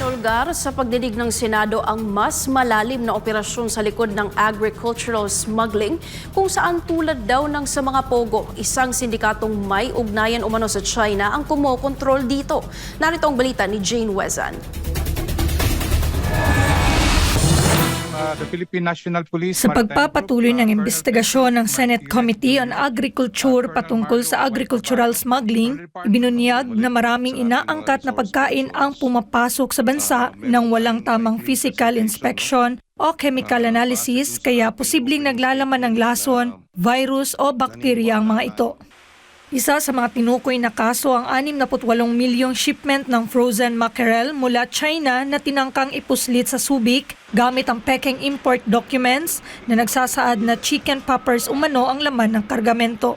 Inulgar sa pagdinig ng Senado ang mas malalim na operasyon sa likod ng agricultural smuggling kung saan tulad daw ng sa mga pogo, isang sindikatong may ugnayan umano sa China ang kumokontrol dito. Narito ang balita ni Jane Wezan. Sa pagpapatuloy ng investigasyon ng Senate Committee on Agriculture patungkol sa agricultural smuggling, ibinunyag na maraming inaangkat na pagkain ang pumapasok sa bansa nang walang tamang physical inspection o chemical analysis, kaya posibleng naglalaman ng lason, virus o bakterya ang mga ito. Isa sa mga tinukoy na kaso ang 68 milyong shipment ng frozen mackerel mula China na tinangkang ipuslit sa Subic gamit ang Peking import documents na nagsasaad na chicken poppers umano ang laman ng kargamento.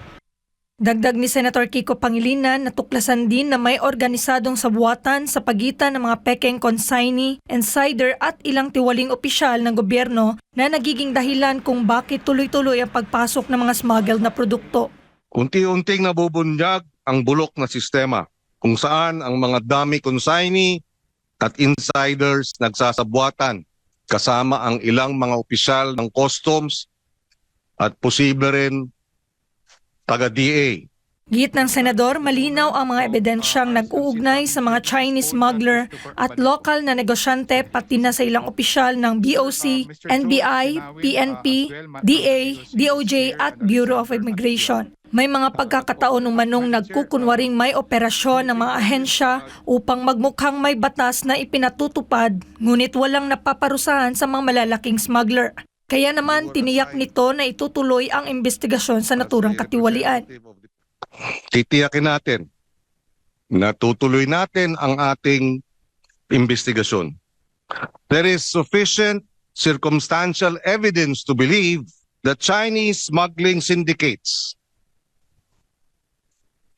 Dagdag ni Senator Kiko Pangilinan, natuklasan din na may organisadong sabuatan sa pagitan ng mga Peking consignee, insider at ilang tiwaling opisyal ng gobyerno na nagiging dahilan kung bakit tuloy-tuloy ang pagpasok ng mga smuggled na produkto. Unti-unting nabubunyag ang bulok na sistema kung saan ang mga dummy consignee at insiders nagsasabuatan kasama ang ilang mga opisyal ng customs at posible rin taga-DA. Git ng senador, malinaw ang mga ebidensyang nag-uugnay sa mga Chinese smuggler at lokal na negosyante pati na sa ilang opisyal ng BOC, NBI, PNP, DA, DOJ at Bureau of Immigration. May mga pagkakataon umanong nagkukunwaring may operasyon ng mga ahensya upang magmukhang may batas na ipinatutupad, ngunit walang napaparusahan sa mga malalaking smuggler. Kaya naman tiniyak nito na itutuloy ang investigasyon sa naturang katiwalian. Titiyakin natin na tutuloy natin ang ating investigasyon. There is sufficient circumstantial evidence to believe that Chinese smuggling syndicates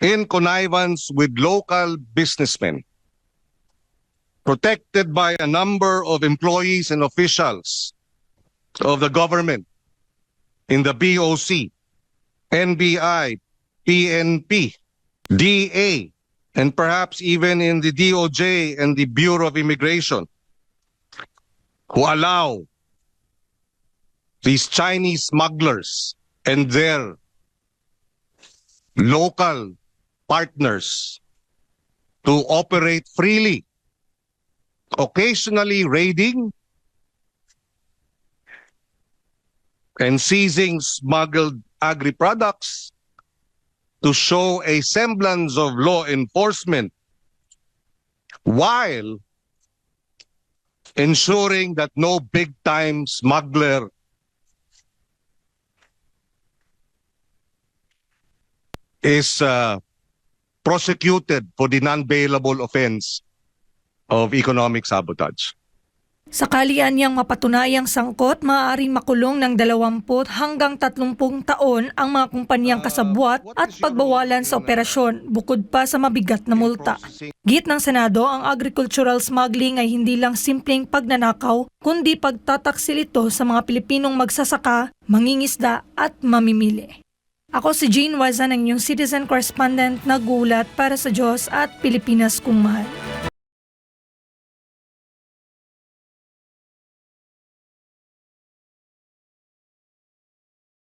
in connivance with local businessmen, protected by a number of employees and officials of the government in the BOC, NBI, PNP, DA, and perhaps even in the DOJ and the Bureau of Immigration, who allow these Chinese smugglers and their local partners to operate freely, occasionally raiding and seizing smuggled agri-products to show a semblance of law enforcement while ensuring that no big-time smuggler is prosecuted for the non-bailable offense of economic sabotage. Sakali niyang mapatunayang sangkot, maaaring makulong ng 20 hanggang 30 taon ang mga kumpanyang kasabwat at pagbawalan sa operasyon, bukod pa sa mabigat na multa. Git ng Senado, ang agricultural smuggling ay hindi lang simpleng pagnanakaw, kundi pagtataksil ito sa mga Pilipinong magsasaka, mangingisda at mamimili. Ako si Jane Wezan, ang inyong citizen correspondent, nagulat para sa Diyos at Pilipinas kung mahal.